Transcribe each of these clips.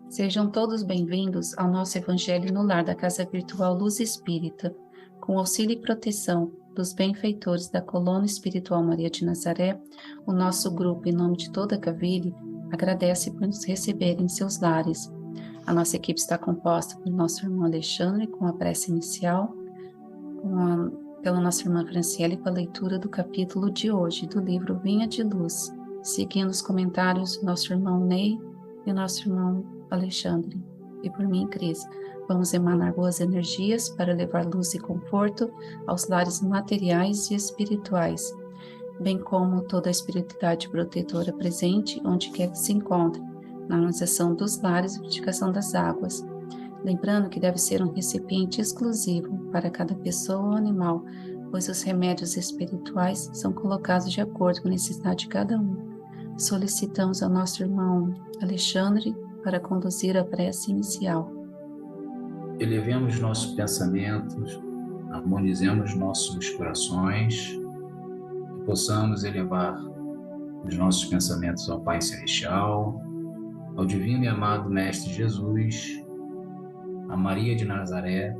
Sejam todos bem-vindos ao nosso Evangelho no Lar da Casa Virtual Luz Espírita, com auxílio e proteção dos benfeitores da Colônia Espiritual Maria de Nazaré. O nosso grupo, em nome de toda a Cavile, agradece por nos receber em seus lares. A nossa equipe está composta pelo nosso irmão Alexandre, com a prece inicial, pela nossa irmã Franciele, com a leitura do capítulo de hoje, do livro Vinha de Luz, seguindo os comentários do nosso irmão Ney e o nosso irmão Alexandre, e por mim, Cris. Vamos emanar boas energias para levar luz e conforto aos lares materiais e espirituais, bem como toda a espiritualidade protetora presente onde quer que se encontre, na harmonização dos lares e purificação das águas. Lembrando que deve ser um recipiente exclusivo para cada pessoa ou animal, pois os remédios espirituais são colocados de acordo com a necessidade de cada um. Solicitamos ao nosso irmão Alexandre para conduzir a prece inicial. Elevemos nossos pensamentos, harmonizemos nossos corações, que possamos elevar os nossos pensamentos ao Pai Celestial, ao Divino e Amado Mestre Jesus, a Maria de Nazaré,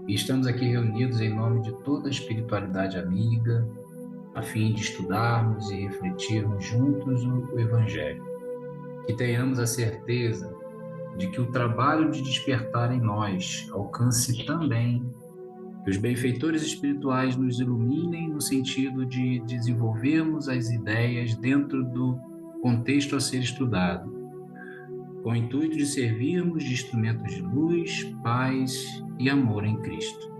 e estamos aqui reunidos em nome de toda a espiritualidade amiga, a fim de estudarmos e refletirmos juntos o Evangelho. Que tenhamos a certeza de que o trabalho de despertar em nós alcance também, que os benfeitores espirituais nos iluminem no sentido de desenvolvermos as ideias dentro do contexto a ser estudado, com o intuito de servirmos de instrumentos de luz, paz e amor em Cristo.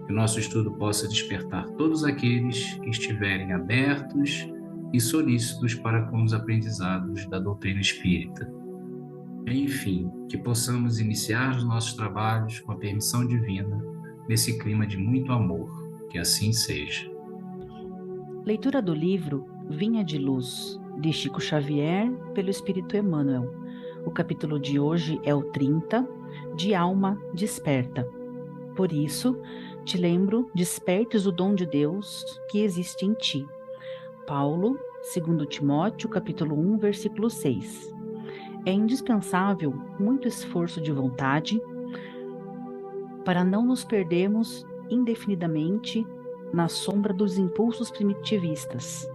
Que o nosso estudo possa despertar todos aqueles que estiverem abertos e solícitos para com os aprendizados da doutrina espírita. Enfim, que possamos iniciar os nossos trabalhos com a permissão divina, nesse clima de muito amor. Que assim seja. Leitura do livro Vinha de Luz, de Chico Xavier, pelo Espírito Emmanuel. O capítulo de hoje é o 30, de Alma Desperta. Por isso, te lembro, despertes o dom de Deus que existe em ti. Paulo, 2 Timóteo, capítulo 1, versículo 6. É indispensável muito esforço de vontade para não nos perdermos indefinidamente na sombra dos impulsos primitivistas.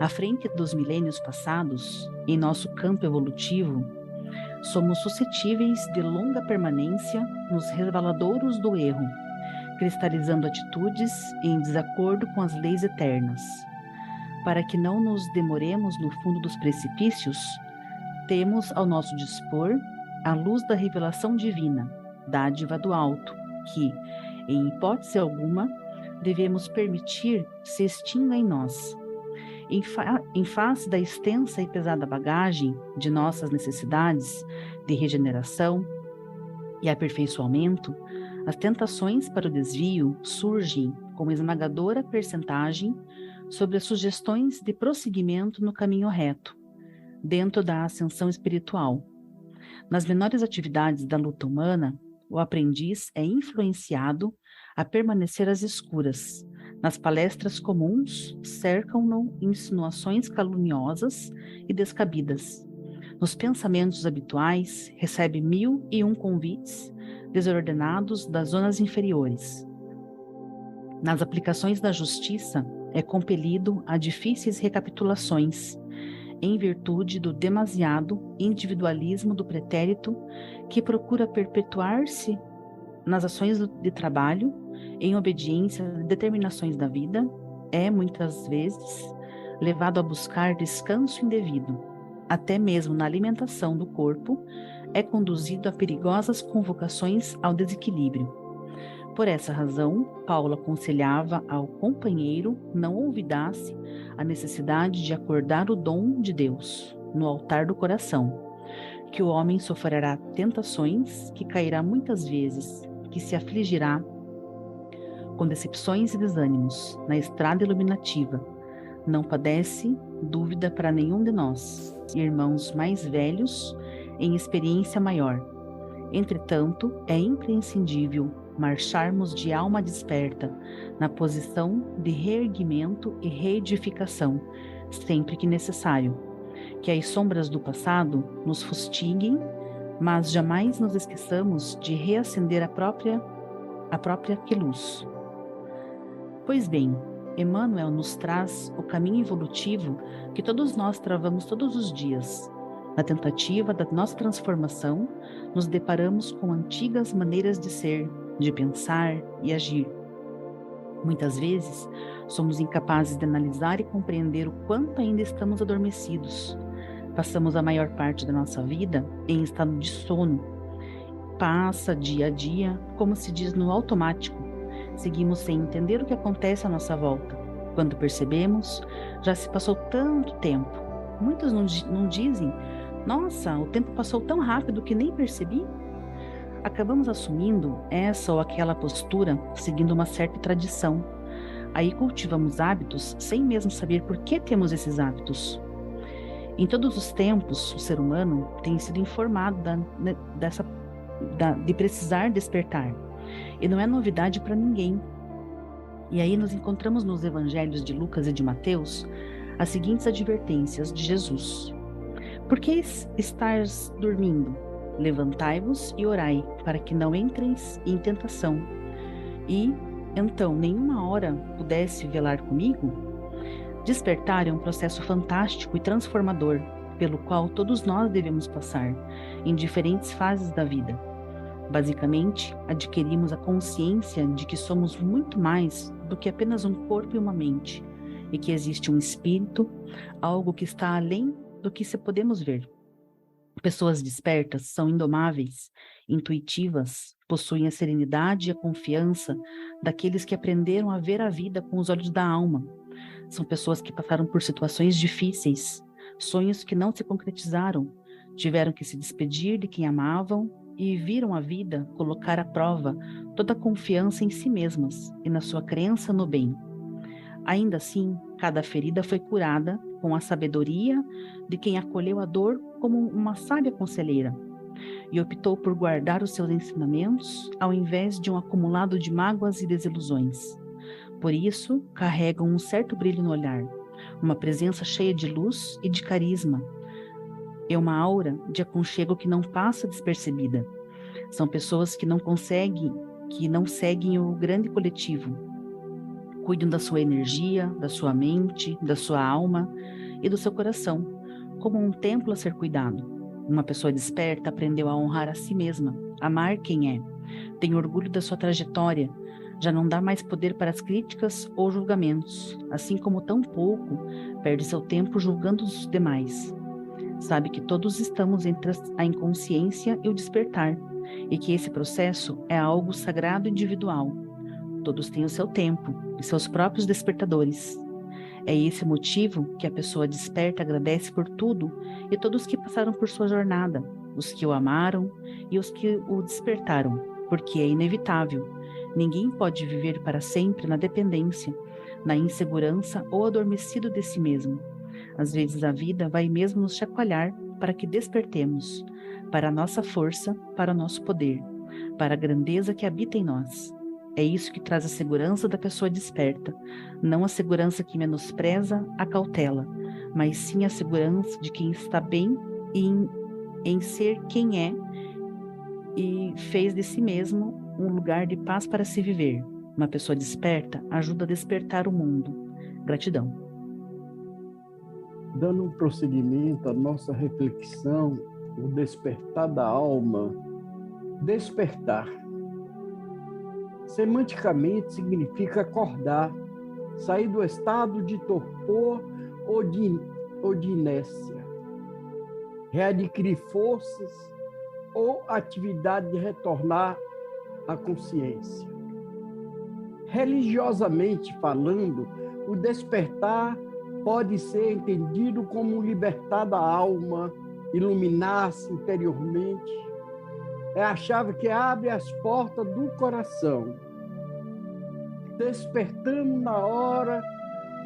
À frente dos milênios passados, em nosso campo evolutivo, somos suscetíveis de longa permanência nos resvaladouros do erro, cristalizando atitudes em desacordo com as leis eternas. Para que não nos demoremos no fundo dos precipícios, temos ao nosso dispor a luz da revelação divina, dádiva do alto, que, em hipótese alguma, devemos permitir se extinga em nós. Em face da extensa e pesada bagagem de nossas necessidades de regeneração e aperfeiçoamento, as tentações para o desvio surgem com esmagadora percentagem sobre as sugestões de prosseguimento no caminho reto, dentro da ascensão espiritual. Nas menores atividades da luta humana, o aprendiz é influenciado a permanecer às escuras. Nas palestras comuns, cercam-no insinuações caluniosas e descabidas. Nos pensamentos habituais, recebe 1001 convites desordenados das zonas inferiores. Nas aplicações da justiça, é compelido a difíceis recapitulações, em virtude do demasiado individualismo do pretérito que procura perpetuar-se nas ações de trabalho, em obediência às determinações da vida, é, muitas vezes, levado a buscar descanso indevido. Até mesmo na alimentação do corpo, é conduzido a perigosas convocações ao desequilíbrio. Por essa razão, Paulo aconselhava ao companheiro não olvidasse a necessidade de acordar o dom de Deus no altar do coração, que o homem sofrerá tentações, que cairá muitas vezes, que se afligirá com decepções e desânimos na estrada iluminativa. Não padece dúvida para nenhum de nós, irmãos mais velhos em experiência maior. Entretanto, é imprescindível marcharmos de alma desperta, na posição de reerguimento e reedificação, sempre que necessário. Que as sombras do passado nos fustiguem, mas jamais nos esqueçamos de reacender a própria luz. Pois bem, Emmanuel nos traz o caminho evolutivo que todos nós travamos todos os dias. Na tentativa da nossa transformação, nos deparamos com antigas maneiras de ser, de pensar e agir. Muitas vezes, somos incapazes de analisar e compreender o quanto ainda estamos adormecidos. Passamos a maior parte da nossa vida em estado de sono. Passa dia a dia, como se diz, no automático. Seguimos sem entender o que acontece à nossa volta. Quando percebemos, já se passou tanto tempo. Muitos não dizem: nossa, o tempo passou tão rápido que nem percebi. Acabamos assumindo essa ou aquela postura, seguindo uma certa tradição. Aí cultivamos hábitos sem mesmo saber por que temos esses hábitos. Em todos os tempos, o ser humano tem sido informado de precisar despertar. E não é novidade para ninguém. E aí nos encontramos nos evangelhos de Lucas e de Mateus as seguintes advertências de Jesus. Por que estáis dormindo? Levantai-vos e orai, para que não entreis em tentação. E, então, nenhuma hora pudesse velar comigo? Despertar é um processo fantástico e transformador, pelo qual todos nós devemos passar, em diferentes fases da vida. Basicamente, adquirimos a consciência de que somos muito mais do que apenas um corpo e uma mente, e que existe um espírito, algo que está além do que se podemos ver. Pessoas despertas são indomáveis, intuitivas, possuem a serenidade e a confiança daqueles que aprenderam a ver a vida com os olhos da alma. São pessoas que passaram por situações difíceis, sonhos que não se concretizaram, tiveram que se despedir de quem amavam e viram a vida colocar à prova toda a confiança em si mesmas e na sua crença no bem. Ainda assim, cada ferida foi curada com a sabedoria de quem acolheu a dor como uma sábia conselheira e optou por guardar os seus ensinamentos ao invés de um acumulado de mágoas e desilusões. Por isso, carregam um certo brilho no olhar, uma presença cheia de luz e de carisma. É uma aura de aconchego que não passa despercebida. São pessoas que não seguem o grande coletivo. Cuidam da sua energia, da sua mente, da sua alma e do seu coração, como um templo a ser cuidado. Uma pessoa desperta aprendeu a honrar a si mesma, amar quem é, tem orgulho da sua trajetória, já não dá mais poder para as críticas ou julgamentos, assim como tão pouco perde seu tempo julgando os demais. Sabe que todos estamos entre a inconsciência e o despertar, e que esse processo é algo sagrado e individual. Todos têm o seu tempo e seus próprios despertadores. É esse motivo que a pessoa desperta agradece por tudo e todos que passaram por sua jornada, os que o amaram e os que o despertaram, porque é inevitável. Ninguém pode viver para sempre na dependência, na insegurança ou adormecido de si mesmo. Às vezes a vida vai mesmo nos chacoalhar para que despertemos, para a nossa força, para o nosso poder, para a grandeza que habita em nós. É isso que traz a segurança da pessoa desperta, não a segurança que menospreza a cautela, mas sim a segurança de quem está bem em ser quem é e fez de si mesmo um lugar de paz para se viver. Uma pessoa desperta ajuda a despertar o mundo. Gratidão. Dando um prosseguimento à nossa reflexão, o despertar da alma, despertar. Semanticamente significa acordar, sair do estado de torpor ou de inércia, readquirir forças ou atividade de retornar à consciência. Religiosamente falando, o despertar pode ser entendido como libertar da alma, iluminar-se interiormente. É a chave que abre as portas do coração. Despertamos na hora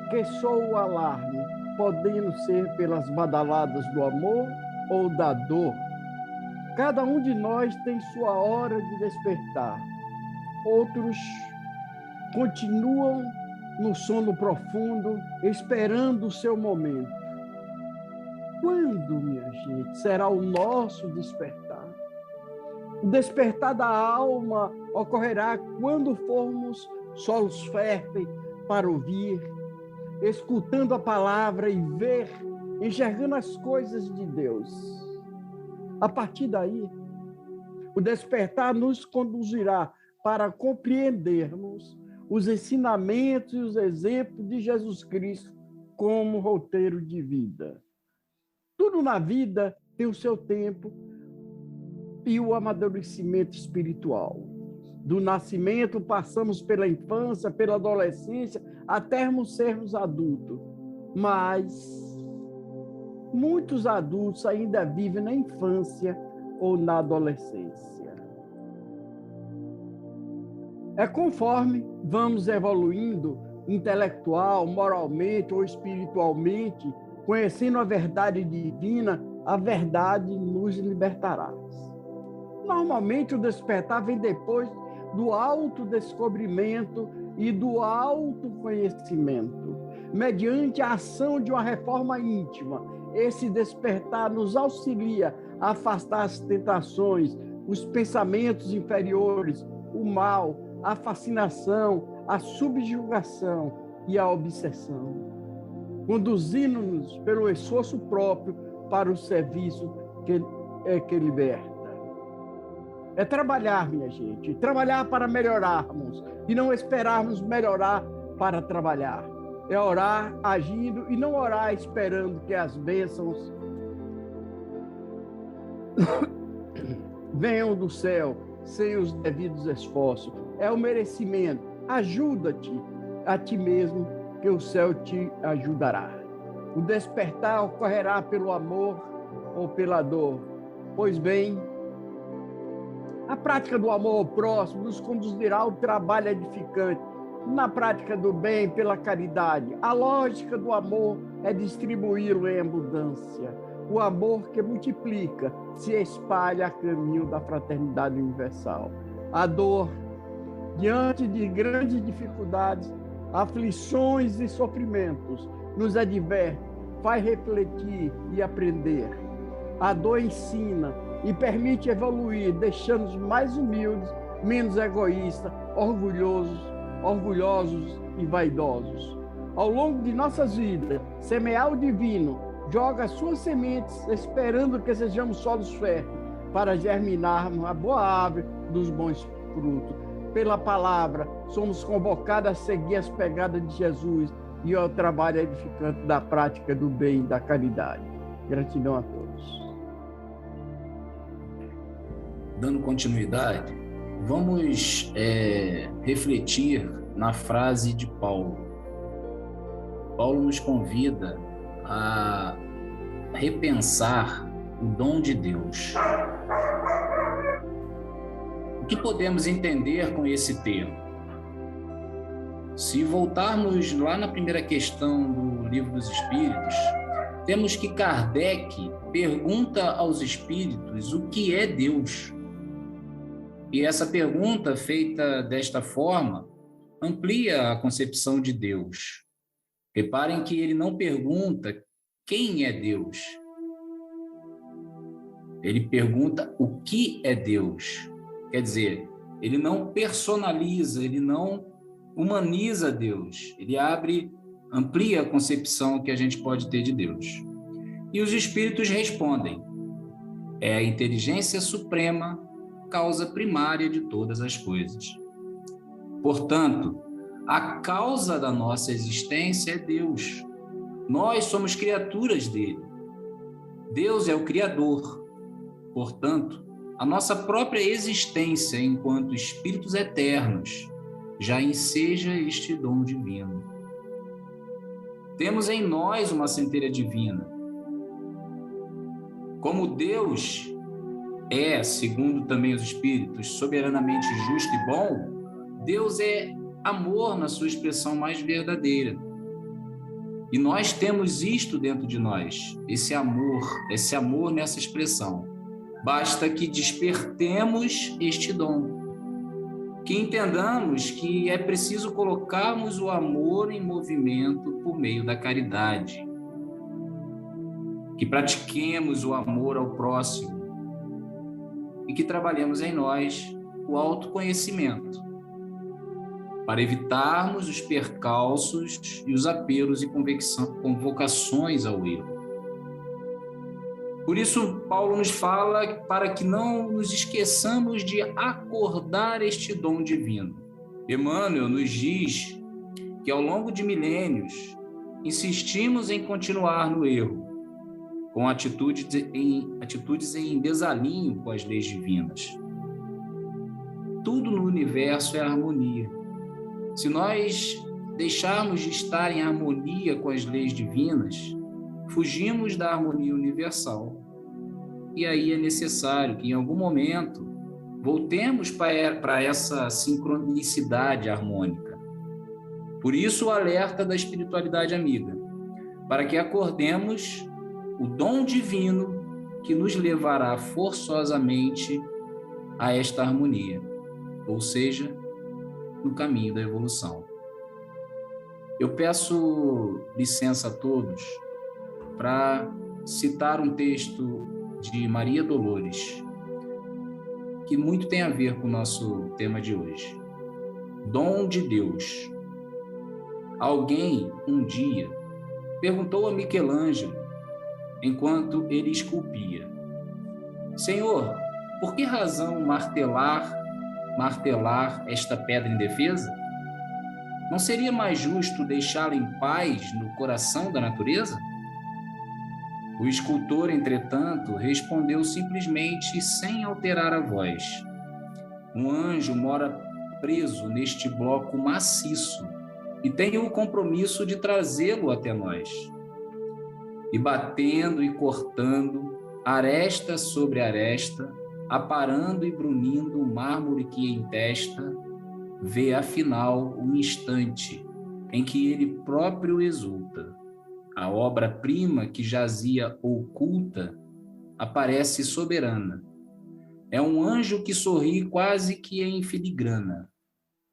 que soa o alarme, podendo ser pelas badaladas do amor ou da dor. Cada um de nós tem sua hora de despertar. Outros continuam no sono profundo, esperando o seu momento. Quando, minha gente, será o nosso despertar? O despertar da alma ocorrerá quando formos solos férteis para ouvir, escutando a palavra e ver, enxergando as coisas de Deus. A partir daí, o despertar nos conduzirá para compreendermos os ensinamentos e os exemplos de Jesus Cristo como roteiro de vida. Tudo na vida tem o seu tempo e o amadurecimento espiritual. Do nascimento, passamos pela infância, pela adolescência, até sermos adultos. Mas muitos adultos ainda vivem na infância ou na adolescência. É conforme vamos evoluindo intelectual, moralmente ou espiritualmente, conhecendo a verdade divina, a verdade nos libertará. Normalmente o despertar vem depois do autodescobrimento e do autoconhecimento, mediante a ação de uma reforma íntima. Esse despertar nos auxilia a afastar as tentações, os pensamentos inferiores, o mal, a fascinação, a subjugação e a obsessão, conduzindo-nos pelo esforço próprio para o serviço que liberta. É trabalhar, minha gente, trabalhar para melhorarmos e não esperarmos melhorar para trabalhar. É orar agindo e não orar esperando que as bênçãos venham do céu sem os devidos esforços. É o merecimento. Ajuda-te a ti mesmo, que o céu te ajudará. O despertar ocorrerá pelo amor ou pela dor. Pois bem, a prática do amor ao próximo nos conduzirá ao trabalho edificante. Na prática do bem, pela caridade. A lógica do amor é distribuí-lo em abundância. O amor que multiplica se espalha a caminho da fraternidade universal. A dor, diante de grandes dificuldades, aflições e sofrimentos, nos adverte, faz refletir e aprender. A dor ensina e permite evoluir, deixando-nos mais humildes, menos egoístas, orgulhosos e vaidosos. Ao longo de nossas vidas, semear o divino, joga suas sementes, esperando que sejamos solos férteis para germinarmos a boa árvore dos bons frutos. Pela palavra, somos convocados a seguir as pegadas de Jesus e ao trabalho edificante da prática do bem e da caridade. Gratidão a todos. Dando continuidade, vamos refletir na frase de Paulo. Paulo nos convida a repensar o dom de Deus. O que podemos entender com esse termo? Se voltarmos lá na primeira questão do Livro dos Espíritos, temos que Kardec pergunta aos espíritos o que é Deus. E essa pergunta, feita desta forma, amplia a concepção de Deus. Reparem que ele não pergunta quem é Deus. Ele pergunta o que é Deus. Quer dizer, ele não personaliza, ele não humaniza Deus. Ele amplia a concepção que a gente pode ter de Deus. E os espíritos respondem: é a inteligência suprema, causa primária de todas as coisas. Portanto, a causa da nossa existência é Deus. Nós somos criaturas dele. Deus é o Criador. Portanto, a nossa própria existência enquanto espíritos eternos já enseja este dom divino. Temos em nós uma centelha divina. Como Deus é, segundo também os espíritos, soberanamente justo e bom, Deus é amor na sua expressão mais verdadeira. E nós temos isto dentro de nós, esse amor nessa expressão. Basta que despertemos este dom, que entendamos que é preciso colocarmos o amor em movimento por meio da caridade, que pratiquemos o amor ao próximo e que trabalhemos em nós o autoconhecimento, para evitarmos os percalços e os apelos e convocações ao erro. Por isso, Paulo nos fala para que não nos esqueçamos de acordar este dom divino. Emmanuel nos diz que ao longo de milênios insistimos em continuar no erro, com atitudes em desalinho com as leis divinas. Tudo no universo é harmonia. Se nós deixarmos de estar em harmonia com as leis divinas, fugimos da harmonia universal. E aí é necessário que, em algum momento, voltemos para essa sincronicidade harmônica. Por isso, o alerta da espiritualidade amiga, para que acordemos o dom divino que nos levará forçosamente a esta harmonia, ou seja, no caminho da evolução. Eu peço licença a todos para citar um texto de Maria Dolores, que muito tem a ver com o nosso tema de hoje. Dom de Deus. Alguém, um dia, perguntou a Michelangelo, enquanto ele esculpia: Senhor, por que razão martelar esta pedra indefesa? Não seria mais justo deixá-la em paz no coração da natureza? O escultor, entretanto, respondeu simplesmente, sem alterar a voz: um anjo mora preso neste bloco maciço e tem o compromisso de trazê-lo até nós. E batendo e cortando, aresta sobre aresta, aparando e brunindo o mármore que entesta, vê afinal o instante em que ele próprio exulta. A obra-prima que jazia oculta aparece soberana. É um anjo que sorri quase que em filigrana.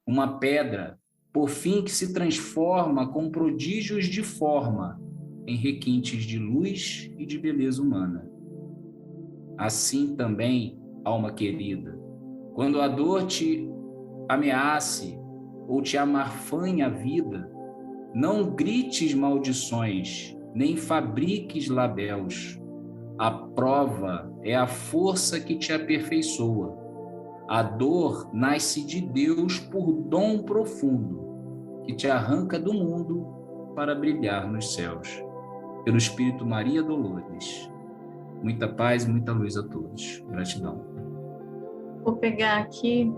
Uma pedra, por fim, que se transforma com prodígios de forma em requintes de luz e de beleza humana. Assim também, alma querida, quando a dor te ameace ou te amarfanhe a vida, não grites maldições, nem fabriques labéus. A prova é a força que te aperfeiçoa. A dor nasce de Deus por dom profundo, que te arranca do mundo para brilhar nos céus. Pelo Espírito Maria Dolores. Muita paz e muita luz a todos. Gratidão. Vou pegar aqui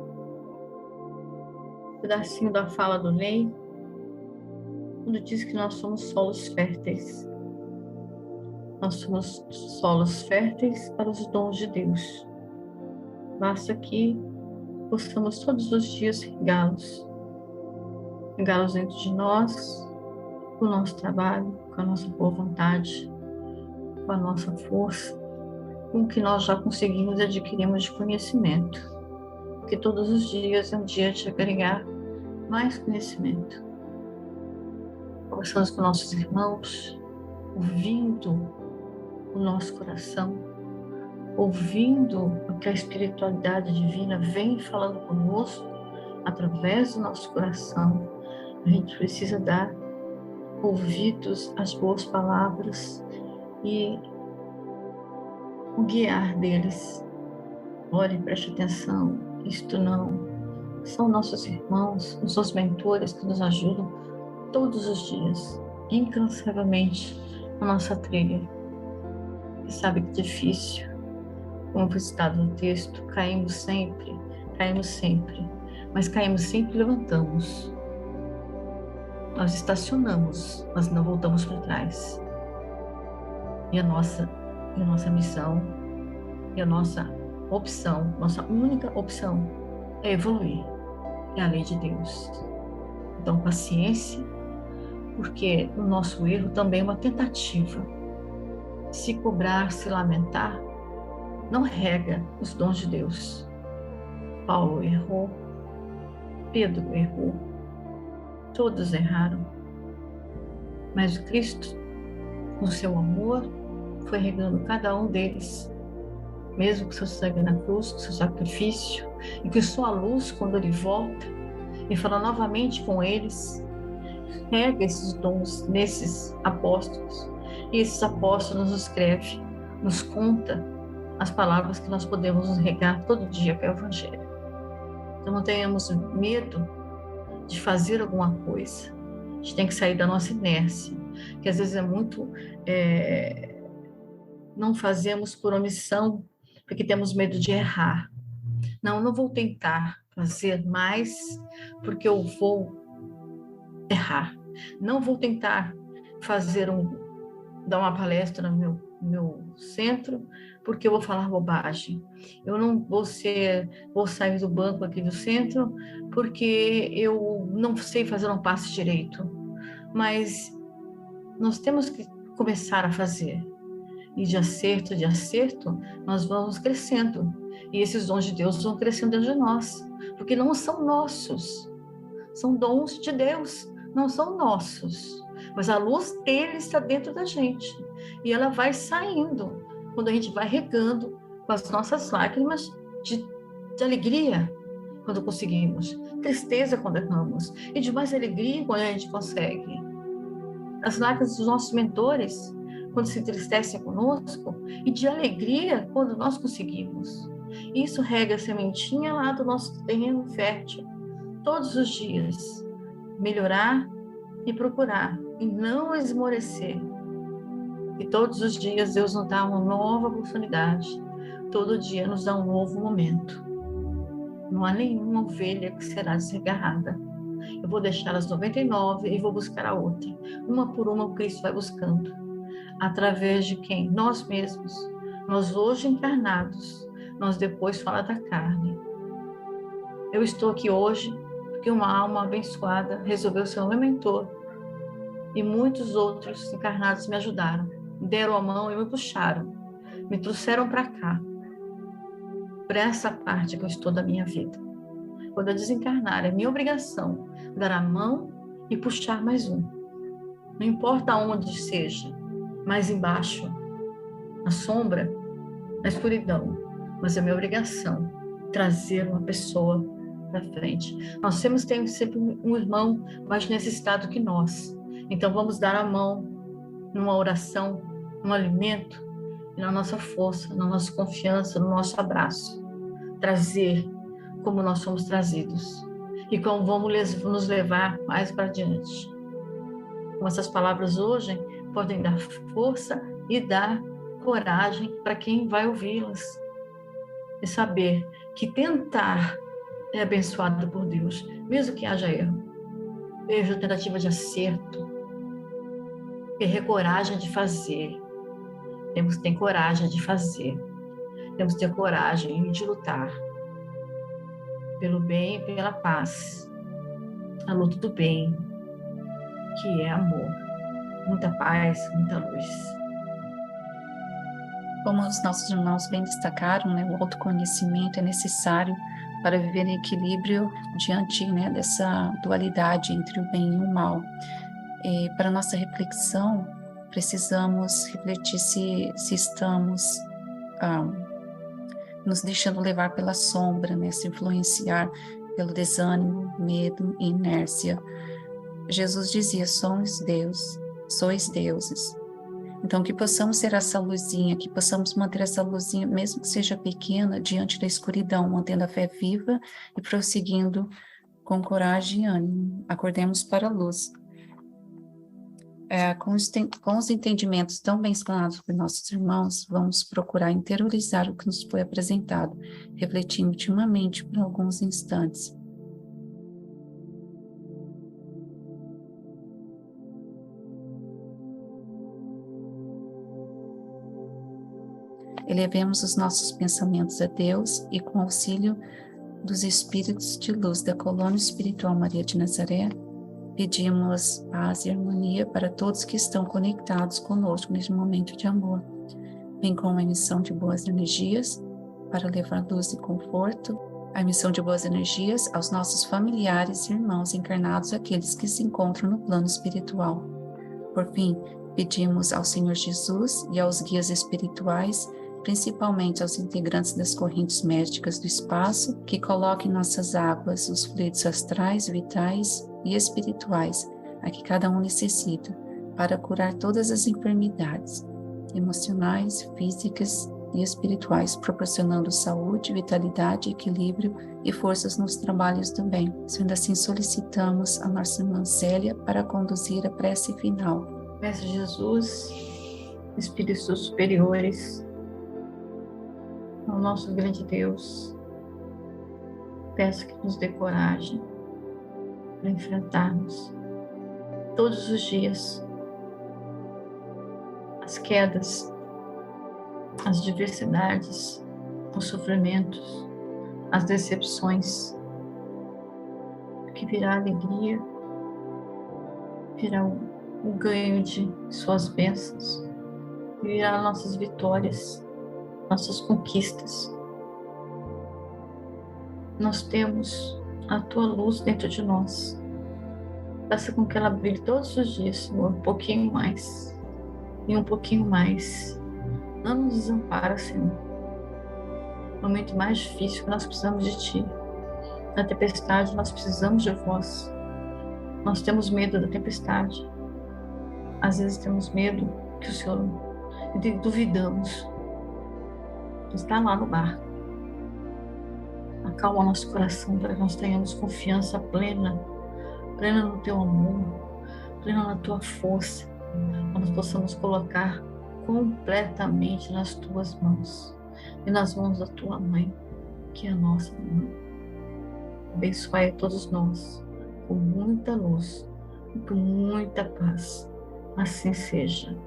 um pedacinho da fala do Ney, quando diz que nós somos solos férteis. Nós somos solos férteis para os dons de Deus. Basta que possamos todos os dias regá-los dentro de nós, com o nosso trabalho, com a nossa boa vontade, com a nossa força, com o que nós já conseguimos e adquirimos de conhecimento. Porque todos os dias é um dia de agregar mais conhecimento. Conversamos com nossos irmãos, ouvindo o nosso coração, ouvindo o que a espiritualidade divina vem falando conosco através do nosso coração. A gente precisa dar ouvidos às boas palavras e o guiar deles. Olhe, preste atenção, isto não. São nossos irmãos, os nossos mentores que nos ajudam todos os dias, incansavelmente, na nossa trilha. E sabe que é difícil, como foi citado no texto, caímos sempre, mas caímos sempre e levantamos. Nós estacionamos, mas não voltamos para trás. E a nossa missão, e a nossa opção, nossa única opção é evoluir. É a lei de Deus. Então, paciência, porque o nosso erro também é uma tentativa. Se cobrar, se lamentar, não rega os dons de Deus. Paulo errou, Pedro errou, todos erraram. Mas o Cristo, com seu amor, foi regando cada um deles, mesmo com seu sangue na cruz, com seu sacrifício, e com sua luz, quando ele volta e fala novamente com eles, rega esses dons nesses apóstolos. E esses apóstolos nos escreve, nos conta as palavras que nós podemos nos regar todo dia, que é o Evangelho. Então não tenhamos medo de fazer alguma coisa. A gente tem que sair da nossa inércia, que às vezes é muito... não fazemos por omissão, porque temos medo de errar. Não vou tentar fazer mais, porque eu vou errar. Não vou tentar dar uma palestra no meu centro, porque eu vou falar bobagem. Eu não vou sair do banco aqui do centro, porque eu não sei fazer um passe direito. Mas nós temos que começar a fazer. E de acerto, nós vamos crescendo. E esses dons de Deus vão crescendo dentro de nós. Porque não são nossos. São dons de Deus, não são nossos. Mas a luz dele está dentro da gente. E ela vai saindo quando a gente vai regando com as nossas lágrimas de alegria quando conseguimos. Tristeza quando erramos. E de mais alegria quando a gente consegue. As lágrimas dos nossos mentores, quando se entristecem conosco, e de alegria quando nós conseguimos. Isso rega a sementinha lá do nosso terreno fértil, todos os dias. Melhorar e procurar, e não esmorecer. E todos os dias Deus nos dá uma nova oportunidade, todo dia nos dá um novo momento. Não há nenhuma ovelha que será desgarrada. Eu vou deixar as 99 e vou buscar a outra. Uma por uma o Cristo vai buscando. Através de quem? Nós mesmos. Nós hoje encarnados, nós depois fala da carne. Eu estou aqui hoje porque uma alma abençoada resolveu ser o meu mentor. E muitos outros encarnados me ajudaram, deram a mão e me puxaram, me trouxeram para cá, para essa parte que eu estou da minha vida. Quando eu desencarnar, é minha obrigação dar a mão e puxar mais um. Não importa onde seja, mais embaixo, na sombra, na escuridão, mas é minha obrigação trazer uma pessoa para frente. Nós temos sempre um irmão mais necessitado que nós. Então vamos dar a mão numa oração, num alimento, e na nossa força, na nossa confiança, no nosso abraço. Trazer como nós somos trazidos e como vamos nos levar mais para diante. Com essas palavras hoje podem dar força e dar coragem para quem vai ouvi-las. E saber que tentar é abençoado por Deus, mesmo que haja erro. Veja a tentativa de acerto. Ter coragem de fazer. Temos que ter coragem de fazer. Temos que ter coragem de lutar. Pelo bem e pela paz. A luta do bem, que é amor. Muita paz, muita luz. Como os nossos irmãos bem destacaram, né, o autoconhecimento é necessário para viver em equilíbrio diante, né, dessa dualidade entre o bem e o mal. E para nossa reflexão, precisamos refletir se estamos nos deixando levar pela sombra, né, se influenciar pelo desânimo, medo e inércia. Jesus dizia: sois deuses. Então, que possamos ser essa luzinha, que possamos manter essa luzinha, mesmo que seja pequena, diante da escuridão, mantendo a fé viva e prosseguindo com coragem e ânimo. Acordemos para a luz. Com os entendimentos tão bem explanados por nossos irmãos, vamos procurar interiorizar o que nos foi apresentado, refletindo intimamente por alguns instantes. Elevemos os nossos pensamentos a Deus e, com auxílio dos espíritos de luz da Colônia Espiritual Maria de Nazaré, pedimos paz e harmonia para todos que estão conectados conosco neste momento de amor. Vem com uma emissão de boas energias para levar luz e conforto, a emissão de boas energias aos nossos familiares e irmãos encarnados, aqueles que se encontram no plano espiritual. Por fim, pedimos ao Senhor Jesus e aos guias espirituais, principalmente aos integrantes das correntes médicas do espaço, que coloquem em nossas águas os fluidos astrais, vitais e espirituais, a que cada um necessita, para curar todas as enfermidades emocionais, físicas e espirituais, proporcionando saúde, vitalidade, equilíbrio e forças nos trabalhos do bem. Sendo assim, solicitamos a nossa irmã Célia para conduzir a prece final. Mestre Jesus, Espíritos superiores, ao nosso grande Deus, peço que nos dê coragem para enfrentarmos todos os dias as quedas, as diversidades, os sofrimentos, as decepções, que virá alegria, virá o ganho de suas bênçãos, virá nossas vitórias, nossas conquistas. Nós temos a tua luz dentro de nós. Faça com que ela brilhe todos os dias, Senhor, um pouquinho mais e um pouquinho mais. Não nos desampara, Senhor. No momento mais difícil que nós precisamos de Ti. Na tempestade nós precisamos de Vós. Nós temos medo da tempestade. Às vezes temos medo que o Senhor, e duvidamos. Está lá no barco. Acalma nosso coração para que nós tenhamos confiança plena no Teu amor, plena na Tua força, para nós possamos colocar completamente nas Tuas mãos e nas mãos da Tua Mãe, que é a nossa Mãe. Abençoai a todos nós com muita luz e com muita paz. Assim seja.